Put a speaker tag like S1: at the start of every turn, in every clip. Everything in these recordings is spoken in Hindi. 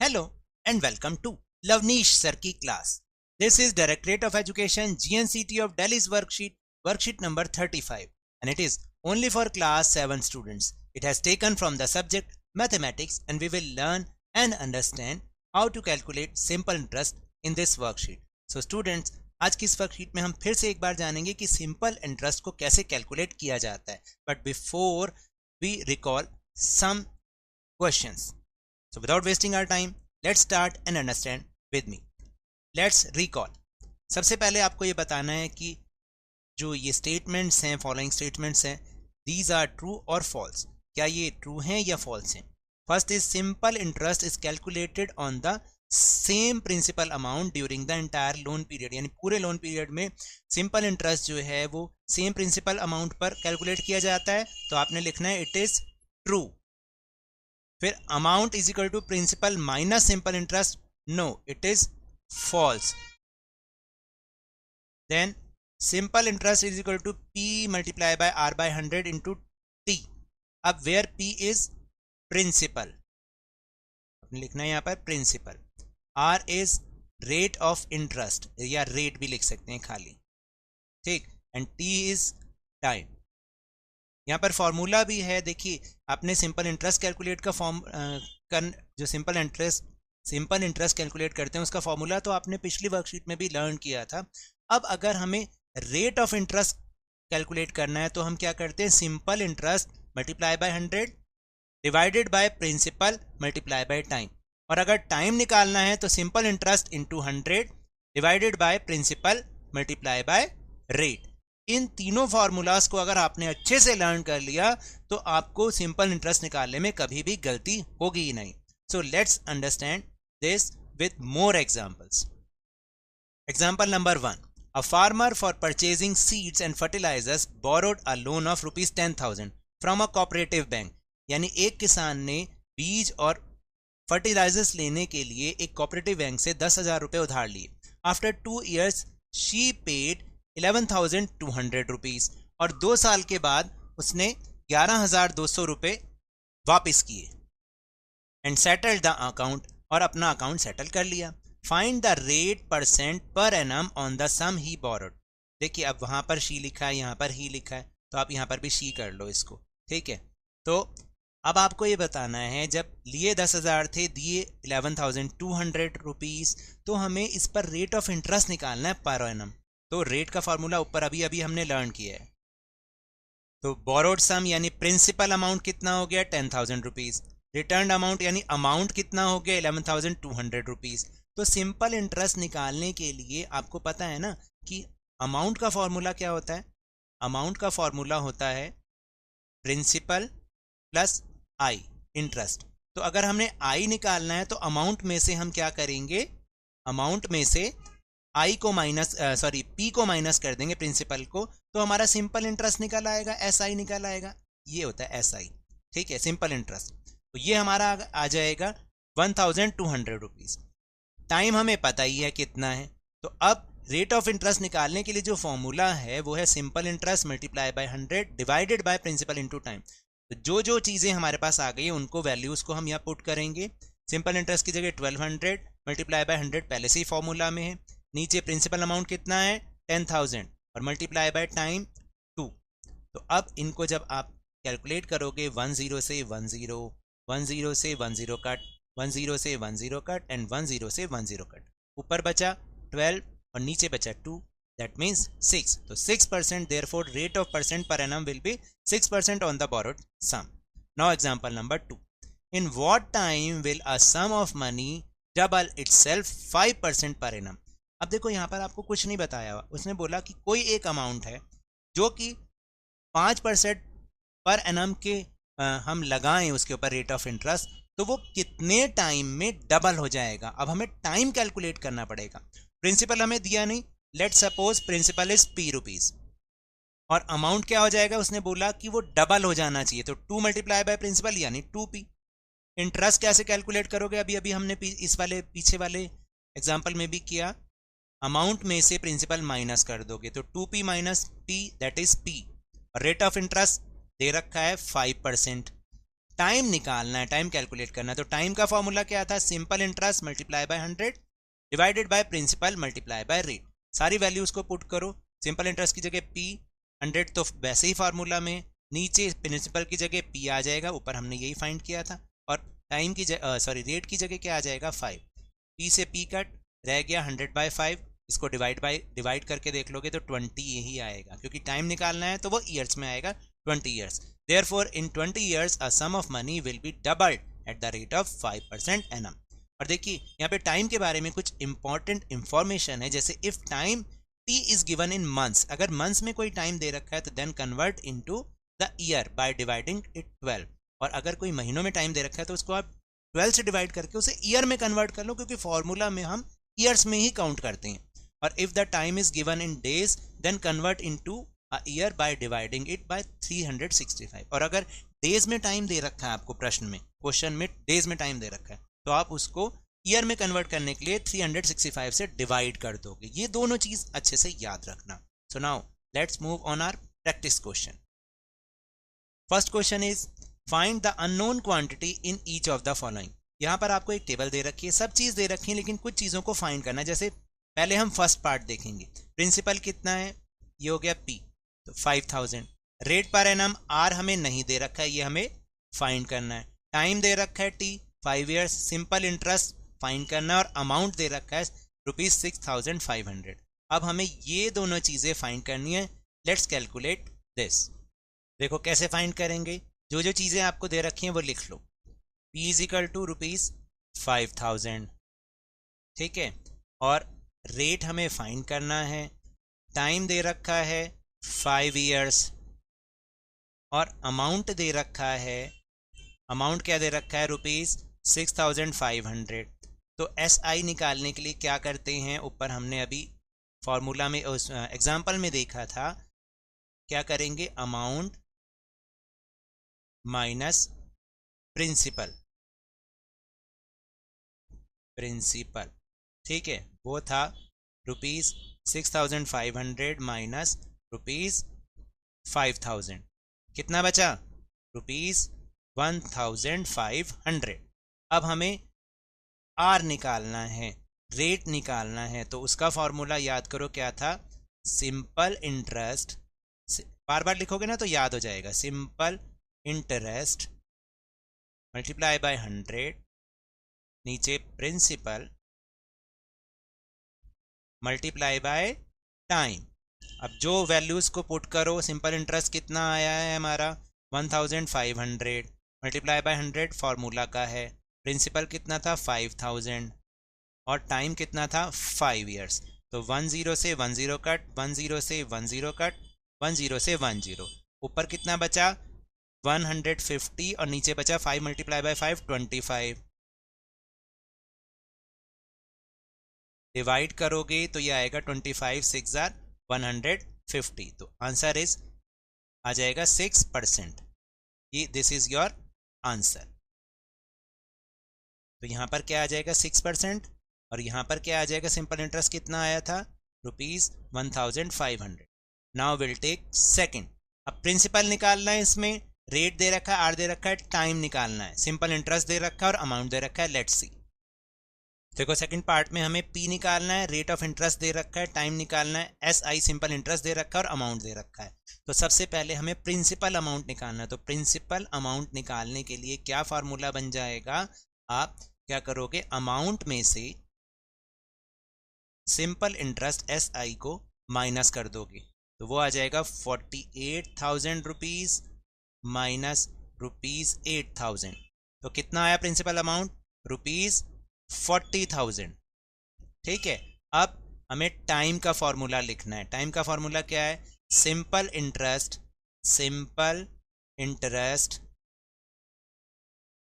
S1: Hello and welcome to Lavneesh Sir की class. This is Directorate of Education GNCT of Delhi's worksheet number 35, and it is only for class 7 students. It has taken from the subject mathematics, and we will learn and understand how to calculate simple interest in this worksheet. So students, आज की इस वर्कशीट में हम फिर से एक बार जानेंगे कि सिंपल इंटरेस्ट को कैसे कैलकुलेट किया जाता है. But before we recall some questions. So without wasting our time, let's start and understand with me. Let's recall. सबसे पहले आपको ये बताना है कि जो ये स्टेटमेंट्स हैं, फॉलोइंग स्टेटमेंट्स हैं, these are true और false. क्या ये true हैं या false हैं? First is simple interest is calculated on the same principal amount during the entire loan period. यानी पूरे लोन पीरियड में सिंपल इंटरेस्ट जो है वो सेम प्रिंसिपल अमाउंट पर कैलकुलेट किया जाता है. तो आपने लिखना है इट इज ट्रू. फिर amount is equal to principal minus simple interest. No, it is false. Then simple interest is equal to P multiply by R by 100 into T. अब वेयर पी इज प्रिंसिपल, आपने लिखना है यहां पर principal. R is rate of interest, या रेट भी लिख सकते हैं खाली, ठीक. And T is time. यहाँ पर फॉर्मूला भी है. देखिए, आपने सिंपल इंटरेस्ट कैलकुलेट का जो सिंपल इंटरेस्ट कैलकुलेट करते हैं उसका फॉर्मूला तो आपने पिछली वर्कशीट में भी लर्न किया था. अब अगर हमें रेट ऑफ इंटरेस्ट कैलकुलेट करना है तो हम क्या करते हैं, simple interest multiply by 100 divided by principal multiply by time. और अगर टाइम निकालना है तो simple interest into 100 divided by principal multiply by rate. इन तीनों फार्मूलाज को अगर आपने अच्छे से लर्न कर लिया तो आपको सिंपल इंटरेस्ट निकालने में कभी भी गलती होगी ही नहीं. So let's understand this with more examples. Example number 1. A farmer for purchasing seeds and fertilisers borrowed a loan of ₹10,000 from a cooperative bank. यानी एक किसान ने बीज और फर्टिलाइजर्स लेने के लिए एक कोऑपरेटिव बैंक से 10,000 रुपए उधार लिए. After 2 years she paid 11,200 rupees. और 2 साल के बाद उसने 11,200 रुपए वापिस किए. एंड सेटल्ड द अकाउंट, और अपना अकाउंट सेटल कर लिया. Find the rate percent per annum on the sum he borrowed. देखिए, अब वहां पर शी लिखा है, यहां पर ही लिखा है, तो आप यहां पर भी शी कर लो इसको, ठीक है. तो अब आपको ये बताना है, जब लिए 10,000 थे, दिए 11,200 रुपीज, तो हमें इस पर रेट ऑफ इंटरेस्ट निकालना है पर एनम. तो रेट का फॉर्मूला ऊपर अभी अभी हमने लर्न किया है. तो बोरोड सम यानी प्रिंसिपल अमाउंट कितना हो गया, 10,000 रुपीज. रिटर्न अमाउंट यानी अमाउंट कितना हो गया, 11,200 रुपीज. तो सिंपल इंटरेस्ट निकालने के लिए आपको पता है ना कि अमाउंट का फॉर्मूला क्या होता है. अमाउंट का फॉर्मूला होता है प्रिंसिपल प्लस आई, इंटरेस्ट. तो अगर हमने आई निकालना है तो अमाउंट में से हम क्या करेंगे, अमाउंट में से आई को पी को माइनस कर देंगे प्रिंसिपल को, तो हमारा सिंपल इंटरेस्ट निकल आएगा, एस आई निकल आएगा. ये होता है एस आई, ठीक है, सिंपल इंटरेस्ट. तो ये हमारा आ जाएगा 1,200 रुपीज. टाइम हमें पता ही है कितना है. तो अब रेट ऑफ इंटरेस्ट निकालने के लिए जो फॉर्मूला है वो है simple interest multiply by 100 divided by principal into time. तो जो चीज़ें हमारे पास आ गई उनको वैल्यूज को हम यहाँ पुट करेंगे. सिंपल इंटरेस्ट की जगह 1200 मल्टीप्लाई बाय 100 पहले से ही फॉर्मूला में है. नीचे प्रिंसिपल अमाउंट कितना है, 10,000, और मल्टीप्लाई बाय टाइम 2. तो अब इनको जब आप कैलकुलेट करोगे, 10 से 10, 10 से 10 कट, 10 से 10 कट, एंड 10 से 10 कट. ऊपर बचा 12 और नीचे बचा 2, दैट मीन्स 6. तो 6%, therefore rate of percent per annum will be 6% on the borrowed sum. Now example number 2. In what time will a sum of money double itself 5% per annum. अब देखो, यहाँ पर आपको कुछ नहीं बताया हुआ. उसने बोला कि कोई एक अमाउंट है जो कि 5% पर एनम के हम लगाएं उसके ऊपर रेट ऑफ इंटरेस्ट, तो वो कितने टाइम में डबल हो जाएगा. अब हमें टाइम कैलकुलेट करना पड़ेगा. प्रिंसिपल हमें दिया नहीं. Let suppose principal is P rupees, और अमाउंट क्या हो जाएगा, उसने बोला कि वो डबल हो जाना चाहिए. तो 2 मल्टीप्लाई बाय प्रिंसिपल यानी 2p. इंटरेस्ट कैसे कैलकुलेट करोगे, अभी अभी हमने इस वाले पीछे वाले एग्जाम्पल में भी किया. अमाउंट में से प्रिंसिपल माइनस कर दोगे, तो 2p minus p that is p. और रेट ऑफ इंटरेस्ट दे रखा है 5%. टाइम निकालना है, टाइम कैलकुलेट करना है। तो टाइम का फॉर्मूला क्या था, simple interest multiply by 100 divided by principal multiply by rate. सारी वैल्यूज को पुट करो, सिंपल इंटरेस्ट की जगह पी 100 तो वैसे ही फार्मूला में, नीचे प्रिंसिपल की जगह पी आ जाएगा, ऊपर हमने यही फाइंड किया था, और टाइम की रेट की जगह क्या आ जाएगा 5, पी से पी कट रह गया 100/5, इसको डिवाइड करके देख लोगे तो 20 यही आएगा, क्योंकि टाइम निकालना है तो वो ईयर्स में आएगा, 20 years. Therefore in 20 years a sum of money will be doubled at the rate of 5% annum. और देखिए यहाँ पे टाइम के बारे में कुछ इंपॉर्टेंट इंफॉर्मेशन है, जैसे if time T is given in months, अगर मंथ्स में कोई टाइम दे रखा है तो then convert into the year by dividing it 12, और अगर कोई महीनों में टाइम दे रखा है तो उसको आप 12 से डिवाइड करके उसे ईयर में कन्वर्ट कर लो, क्योंकि फॉर्मूला में हम ईयर्स में ही काउंट करते हैं। और if the time is given in days then convert into a year by dividing it by 365, और अगर डेज में टाइम दे रखा है आपको प्रश्न में, क्वेश्चन में डेज में टाइम दे रखा है, तो आप उसको ईयर में कन्वर्ट करने के लिए 365 से डिवाइड कर दोगे। ये दोनों चीज अच्छे से याद रखना। So now let's move on our practice question. First question is find the unknown quantity in each of the following. यहाँ पर आपको एक टेबल दे रखी है, सब चीज दे रखी है, लेकिन कुछ चीजों को फाइंड करना है। जैसे पहले हम फर्स्ट पार्ट देखेंगे, प्रिंसिपल कितना है, ये हो गया पी, तो 5000। रेट पर एनम आर हमें नहीं दे रखा है, ये हमें फाइंड करना है। टाइम दे रखा है T 5 years, simple interest find करना है, और अमाउंट दे रखा है ₹6500। अब हमें ये दोनों चीजें फाइंड करनी है। Let's calculate this. देखो कैसे फाइंड करेंगे, जो जो चीजें आपको दे रखी हैं वो लिख लो। P इज इक्वल टू ₹5000, ठीक है, और रेट हमें फाइंड करना है, टाइम दे रखा है 5 ईयर्स, और अमाउंट दे रखा है, अमाउंट क्या दे रखा है ₹6500। तो SI निकालने के लिए क्या करते हैं, ऊपर हमने अभी फॉर्मूला में उस एग्जाम्पल में देखा था, क्या करेंगे, अमाउंट माइनस प्रिंसिपल, ठीक है, वो था ₹6500 माइनस ₹5000, कितना बचा, ₹1500। अब हमें आर निकालना है, रेट निकालना है, तो उसका फॉर्मूला याद करो क्या था, सिंपल इंटरेस्ट, बार बार लिखोगे ना तो याद हो जाएगा, सिंपल इंटरेस्ट मल्टीप्लाई बाय 100, नीचे प्रिंसिपल मल्टीप्लाई बाय टाइम। अब जो वैल्यूज को पुट करो, सिंपल इंटरेस्ट कितना आया है हमारा 1500 मल्टीप्लाई बाय 100 फॉर्मूला का है, प्रिंसिपल कितना था 5000, और टाइम कितना था 5 ईयर्स। तो 10 से 10 कट, 10 से 10 कट, 10 से 10, ऊपर कितना बचा 150, और नीचे बचा 5 मल्टीप्लाई बाय 5 25, डिवाइड करोगे तो ये आएगा 25 6 150, तो आंसर इज आ जाएगा 6%। ये दिस इज योर आंसर। तो यहाँ पर क्या आ जाएगा 6%, और यहाँ पर क्या आ जाएगा, सिंपल इंटरेस्ट कितना आया था ₹1500। Now will take second. अब प्रिंसिपल निकालना है, इसमें रेट दे रखा है, आर दे रखा है, टाइम निकालना है, सिंपल इंटरेस्ट दे रखा है और अमाउंट दे रखा है। लेट्स सी, देखो सेकंड पार्ट में हमें पी निकालना है, रेट ऑफ इंटरेस्ट दे रखा है, टाइम निकालना है, SI सिंपल इंटरेस्ट दे रखा है और अमाउंट दे रखा है। तो सबसे पहले हमें प्रिंसिपल अमाउंट निकालना है। तो प्रिंसिपल अमाउंट निकालने के लिए क्या फार्मूला बन जाएगा, आप क्या करोगे, अमाउंट में से सिंपल इंटरेस्ट SI को माइनस कर दोगे, तो वो आ जाएगा 48,000 माइनस ₹8,000। तो कितना आया प्रिंसिपल अमाउंट, ₹40,000, ठीक है। अब हमें टाइम का फॉर्मूला लिखना है। टाइम का फॉर्मूला क्या है, simple interest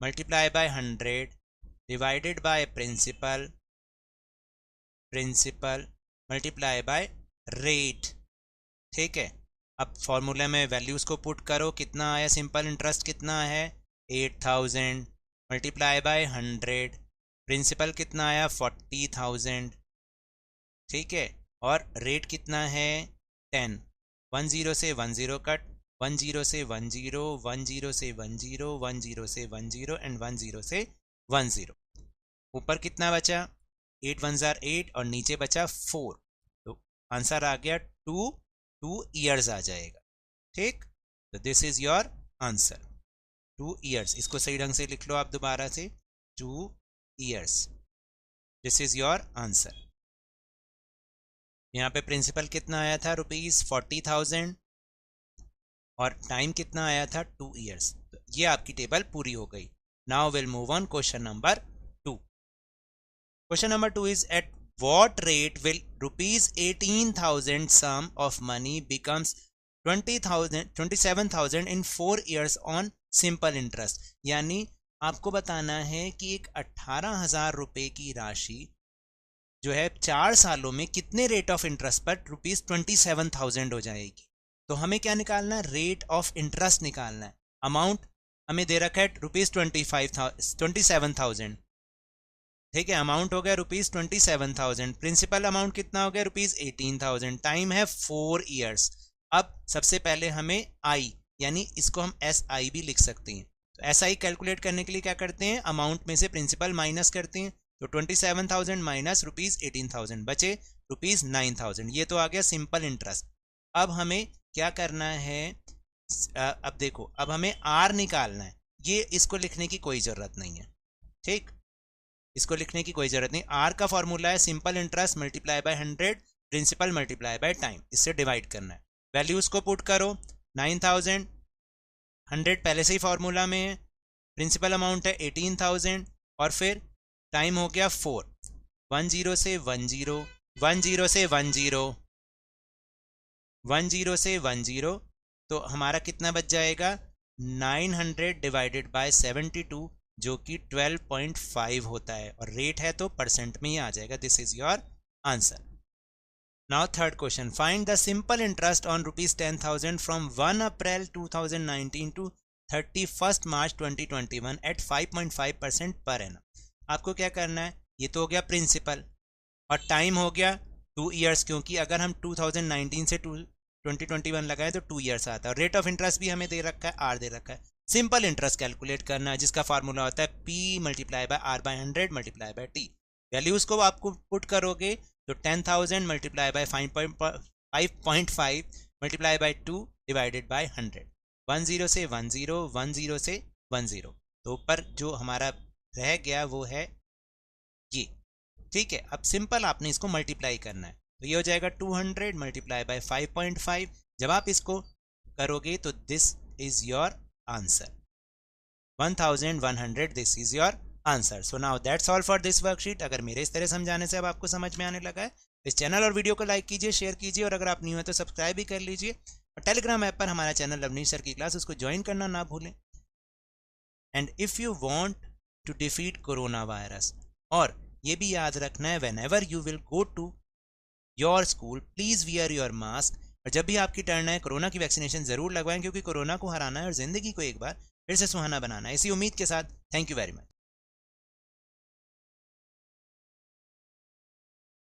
S1: multiply by 100 divided by principal multiply by rate, ठीक है। अब फॉर्मूले में वैल्यूज को पुट करो, कितना आया, सिंपल इंटरेस्ट कितना है 8,000 मल्टीप्लाई बाय 100, प्रिंसिपल कितना आया 40,000, ठीक है, और रेट कितना है 10, 10 से 10 कट, 10 से 10, 10 से 10, 10 से 10 एंड 10 से 10। ऊपर कितना बचा? 8 1 जार 8 और नीचे बचा 4, तो आंसर आ गया 2 ईयर्स आ जाएगा। ठीक, तो this is your answer 2 years. इसको सही ढंग से लिख लो आप दोबारा से, 2 years, this is your answer. यहाँ पे प्रिंसिपल कितना आया था? ₹40,000 और टाइम कितना आया था? 2 ईयर्स। तो ये आपकी टेबल पूरी हो गई। Now will move on question number 2। Question number 2 is at what rate will ₹18,000 sum of money becomes 27,000 in 4 years on simple interest। यानी आपको बताना है कि एक 18,000 रुपए की राशि जो है 4 सालों में कितने रेट ऑफ इंटरेस्ट पर ₹27,000 हो जाएगी। तो हमें क्या निकालना है? रेट ऑफ इंटरेस्ट निकालना है। अमाउंट हमें दे रखा है ₹27,000। ठीक है, अमाउंट हो गया ₹27,000। प्रिंसिपल अमाउंट कितना हो गया? ₹18,000। टाइम है 4 ईयर्स। अब सबसे पहले हमें आई, यानी इसको हम SI भी लिख सकते हैं। तो SI कैलकुलेट करने के लिए क्या करते हैं? अमाउंट में से प्रिंसिपल माइनस करते हैं। तो 27,000 माइनस ₹18,000 बचे ₹9,000। ये तो आ गया सिंपल इंटरेस्ट। अब हमें क्या करना है? अब देखो, अब हमें R निकालना है। ये इसको लिखने की कोई ज़रूरत नहीं है। ठीक, इसको लिखने की कोई ज़रूरत नहीं। R का फॉर्मूला है simple interest multiply by 100, principal multiply by time. इससे डिवाइड करना है। वैल्यूज़ को पुट करो। 9,000, 100 पहले से ही फॉर्मूला में है, प्रिंसिपल अमाउंट है 18,000 और फिर टाइम हो गया 4। 10 से 10, 10 से 10, 10 से 10, तो हमारा कितना बच जाएगा? 900 डिवाइडेड बाय 72, जो कि 12.5 होता है, और रेट है तो परसेंट में ही आ जाएगा। This is your answer. Now third question, find the simple interest on ₹10,000 from 1 April 2019 to 31 March 2021 at 5.5% per annum. आपको क्या करना है? ये तो हो गया प्रिंसिपल, और टाइम हो गया 2 ईयर्स, क्योंकि अगर हम 2019 से 2021 लगाए तो 2 ईयर्स आता है। रेट ऑफ इंटरेस्ट भी हमें दे रखा है, R दे रखा है। सिंपल इंटरेस्ट कैलकुलेट करना है, जिसका फार्मूला होता है P multiply by R by 100 multiply by T। Values को आपको पुट करोगे तो 10,000 multiply by 5.5 multiply by 2 divided by 100। 10 से 10, 10 से 10, तो ऊपर जो हमारा रह गया वो है ये। ठीक है, अब सिंपल आपने इसको मल्टीप्लाई करना है, तो ये हो जाएगा 200 मल्टीप्लाई बाय 5.5। जब आप इसको करोगे तो this is your answer 1100। This is your answer. So now that's all for this worksheet. अगर मेरे इस तरह समझाने से अब आपको समझ में आने लगा है, इस चैनल और वीडियो को लाइक कीजिए, शेयर कीजिए, और अगर आप न्यू है तो सब्सक्राइब भी कर लीजिए। और टेलीग्राम ऐप पर हमारा चैनल लवनीश सर की क्लास, उसको ज्वाइन करना ना भूलें। And if you want to defeat corona virus, और ये भी याद रखना है, whenever you will go to your school please wear your mask. और जब भी आपकी टर्न है, कोरोना की वैक्सीनेशन जरूर लगवाएं, क्योंकि कोरोना को हराना है और जिंदगी को एक बार फिर से सुहाना बनाना है। इसी उम्मीद के साथ थैंक यू वेरी मच।